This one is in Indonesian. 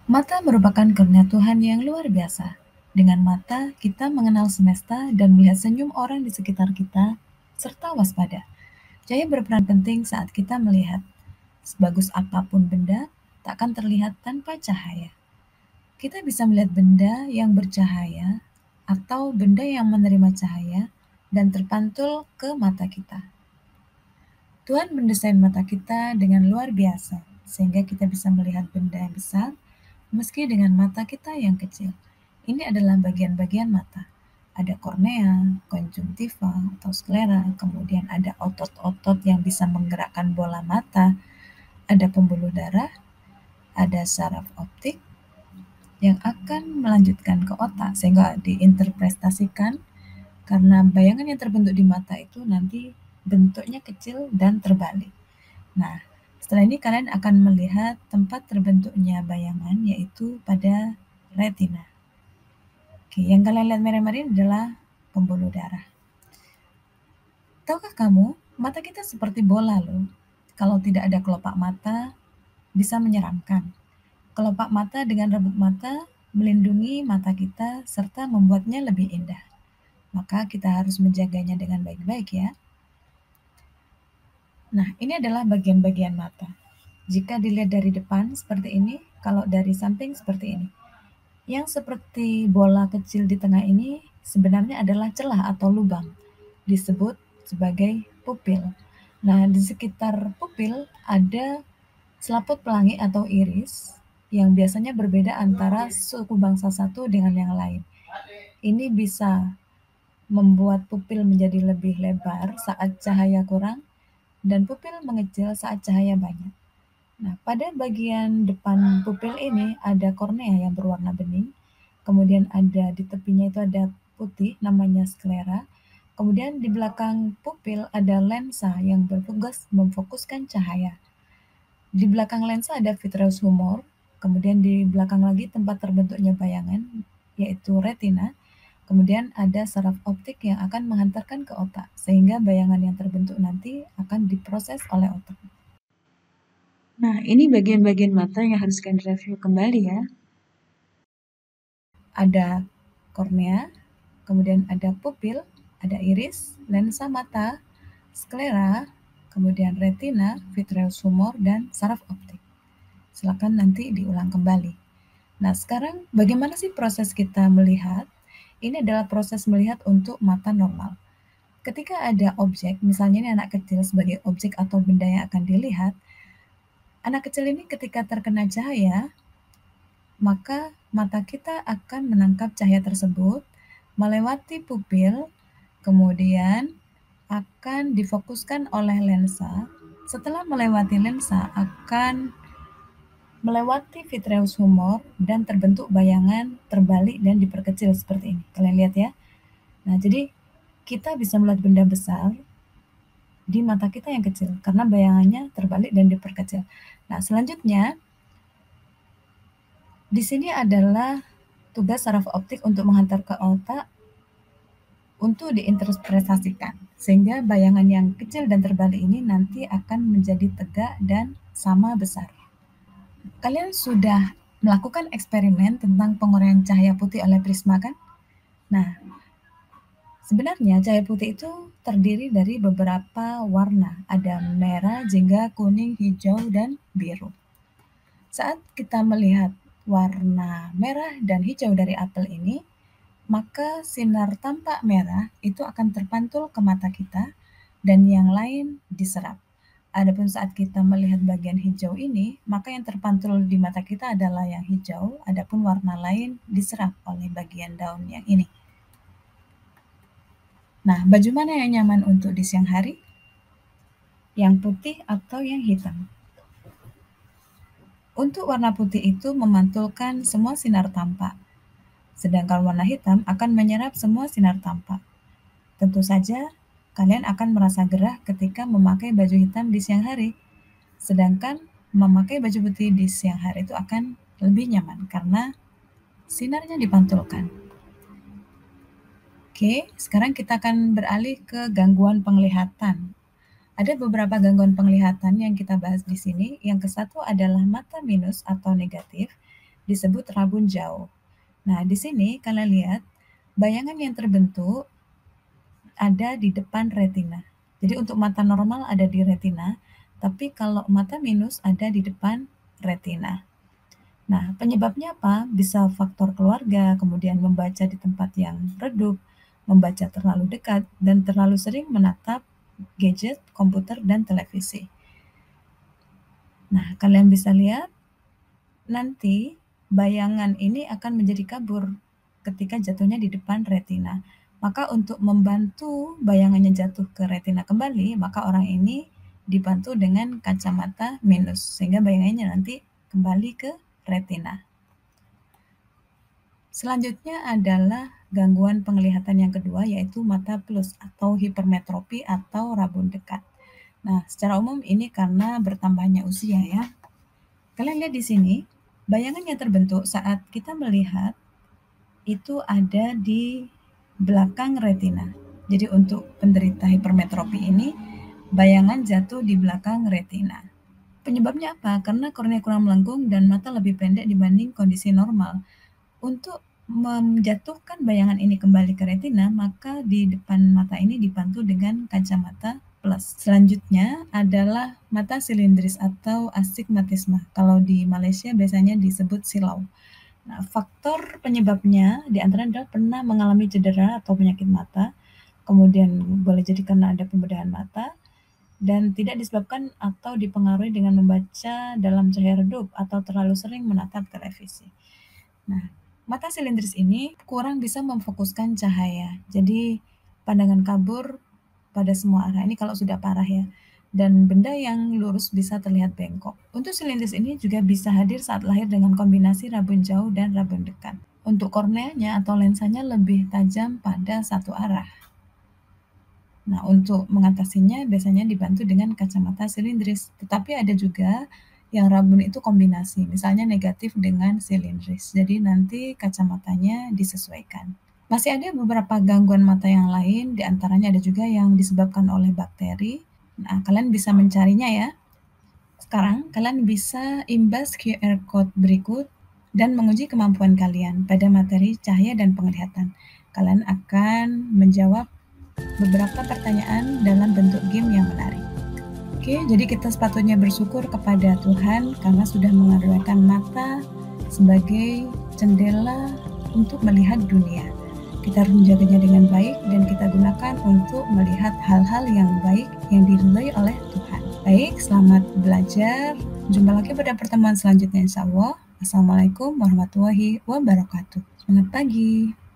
Mata merupakan karunia Tuhan yang luar biasa. Dengan mata, kita mengenal semesta dan melihat senyum orang di sekitar kita, serta waspada. Cahaya berperan penting saat kita melihat. Sebagus apapun benda, tak akan terlihat tanpa cahaya. Kita bisa melihat benda yang bercahaya atau benda yang menerima cahaya dan terpantul ke mata kita. Tuhan mendesain mata kita dengan luar biasa, sehingga kita bisa melihat benda yang besar meski dengan mata kita yang kecil. Ini adalah bagian-bagian mata. Ada kornea, konjungtiva atau sklera, kemudian ada otot-otot yang bisa menggerakkan bola mata, ada pembuluh darah, ada saraf optik yang akan melanjutkan ke otak sehingga diinterpretasikan karena bayangan yang terbentuk di mata itu nanti bentuknya kecil dan terbalik. Nah, setelah ini kalian akan melihat tempat terbentuknya bayangan yaitu pada retina. Oke, yang kalian lihat merah-merah ini adalah pembuluh darah. Tahukah kamu, mata kita seperti bola loh. Kalau tidak ada kelopak mata, bisa menyeramkan. Kelopak mata dengan rebut mata melindungi mata kita serta membuatnya lebih indah. Maka kita harus menjaganya dengan baik-baik ya. Nah, ini adalah bagian-bagian mata. Jika dilihat dari depan seperti ini, kalau dari samping seperti ini. Yang seperti bola kecil di tengah ini sebenarnya adalah celah atau lubang, disebut sebagai pupil. Nah, di sekitar pupil ada selaput pelangi atau iris yang biasanya berbeda antara suku bangsa satu dengan yang lain. Ini bisa membuat pupil menjadi lebih lebar saat cahaya kurang dan pupil mengecil saat cahaya banyak. Nah, pada bagian depan pupil ini ada kornea yang berwarna bening, kemudian ada di tepinya itu ada putih namanya sklera, kemudian di belakang pupil ada lensa yang bertugas memfokuskan cahaya. Di belakang lensa ada vitreous humor, kemudian di belakang lagi tempat terbentuknya bayangan, yaitu retina, kemudian ada saraf optik yang akan menghantarkan ke otak, sehingga bayangan yang terbentuk nanti akan diproses oleh otak. Nah, ini bagian-bagian mata yang harus kalian review kembali ya. Ada kornea, kemudian ada pupil, ada iris, lensa mata, sklera, kemudian retina, vitreous humor, dan saraf optik. Silakan nanti diulang kembali. Nah, sekarang bagaimana sih proses kita melihat? Ini adalah proses melihat untuk mata normal. Ketika ada objek, misalnya ini anak kecil sebagai objek atau benda yang akan dilihat, anak kecil ini ketika terkena cahaya, maka mata kita akan menangkap cahaya tersebut melewati pupil, kemudian akan difokuskan oleh lensa. Setelah melewati lensa, akan melewati vitreous humor dan terbentuk bayangan terbalik dan diperkecil seperti ini. Kalian lihat ya. Nah, jadi kita bisa melihat benda besar di mata kita yang kecil karena bayangannya terbalik dan diperkecil. Nah, selanjutnya di sini adalah tugas saraf optik untuk menghantar ke otak untuk diinterpretasikan, sehingga bayangan yang kecil dan terbalik ini nanti akan menjadi tegak dan sama besar. Kalian sudah melakukan eksperimen tentang penguraian cahaya putih oleh prisma kan? Nah, sebenarnya cahaya putih itu terdiri dari beberapa warna. Ada merah, jingga, kuning, hijau, dan biru. Saat kita melihat warna merah dan hijau dari apel ini, maka sinar tampak merah itu akan terpantul ke mata kita dan yang lain diserap. Adapun saat kita melihat bagian hijau ini, maka yang terpantul di mata kita adalah yang hijau, adapun warna lain diserap oleh bagian daun yang ini. Nah, baju mana yang nyaman untuk di siang hari? Yang putih atau yang hitam? Untuk warna putih itu memantulkan semua sinar tampak, sedangkan warna hitam akan menyerap semua sinar tampak. Tentu saja, kalian akan merasa gerah ketika memakai baju hitam di siang hari, sedangkan memakai baju putih di siang hari itu akan lebih nyaman karena sinarnya dipantulkan. Oke, sekarang kita akan beralih ke gangguan penglihatan. Ada beberapa gangguan penglihatan yang kita bahas di sini. Yang ke satu adalah mata minus atau negatif, disebut rabun jauh. Nah, di sini kalian lihat bayangan yang terbentuk ada di depan retina. Jadi untuk mata normal ada di retina, tapi kalau mata minus ada di depan retina. Nah, penyebabnya apa? Bisa faktor keluarga, kemudian membaca di tempat yang redup, membaca terlalu dekat, dan terlalu sering menatap gadget, komputer, dan televisi. Nah, kalian bisa lihat nanti bayangan ini akan menjadi kabur ketika jatuhnya di depan retina. Maka untuk membantu bayangannya jatuh ke retina kembali, maka orang ini dibantu dengan kacamata minus, sehingga bayangannya nanti kembali ke retina. Selanjutnya adalah gangguan penglihatan yang kedua, yaitu mata plus atau hipermetropi atau rabun dekat. Nah, secara umum ini karena bertambahnya usia ya. Kalian lihat di sini, bayangan yang terbentuk saat kita melihat itu ada di belakang retina. Jadi untuk penderita hipermetropi ini, bayangan jatuh di belakang retina. Penyebabnya apa? Karena kornea kurang melengkung dan mata lebih pendek dibanding kondisi normal. Untuk menjatuhkan bayangan ini kembali ke retina, maka di depan mata ini dibantu dengan kacamata plus. Selanjutnya adalah mata silindris atau astigmatisme. Kalau di Malaysia biasanya disebut silau. Nah, faktor penyebabnya diantaranya adalah pernah mengalami cedera atau penyakit mata, kemudian boleh jadi karena ada pembedahan mata, dan tidak disebabkan atau dipengaruhi dengan membaca dalam cahaya redup atau terlalu sering menatap televisi. Nah, mata silindris ini kurang bisa memfokuskan cahaya, jadi pandangan kabur pada semua arah. Ini kalau sudah parah ya. Dan benda yang lurus bisa terlihat bengkok. Untuk silindris ini juga bisa hadir saat lahir dengan kombinasi rabun jauh dan rabun dekat. Untuk korneanya atau lensanya lebih tajam pada satu arah. Nah, untuk mengatasinya biasanya dibantu dengan kacamata silindris. Tetapi ada juga yang rabun itu kombinasi, misalnya negatif dengan silindris. Jadi nanti kacamatanya disesuaikan. Masih ada beberapa gangguan mata yang lain, diantaranya ada juga yang disebabkan oleh bakteri. Nah, kalian bisa mencarinya ya. Sekarang, kalian bisa imbas QR Code berikut dan menguji kemampuan kalian pada materi cahaya dan penglihatan. Kalian akan menjawab beberapa pertanyaan dalam bentuk game yang menarik. Oke, jadi kita sepatutnya bersyukur kepada Tuhan karena sudah mengaruniakan mata sebagai jendela untuk melihat dunia. Kita harus menjaganya dengan baik dan kita gunakan untuk melihat hal-hal yang baik yang diridhai oleh Tuhan. Baik, selamat belajar. Jumpa lagi pada pertemuan selanjutnya insya Allah. Assalamualaikum warahmatullahi wabarakatuh. Selamat pagi.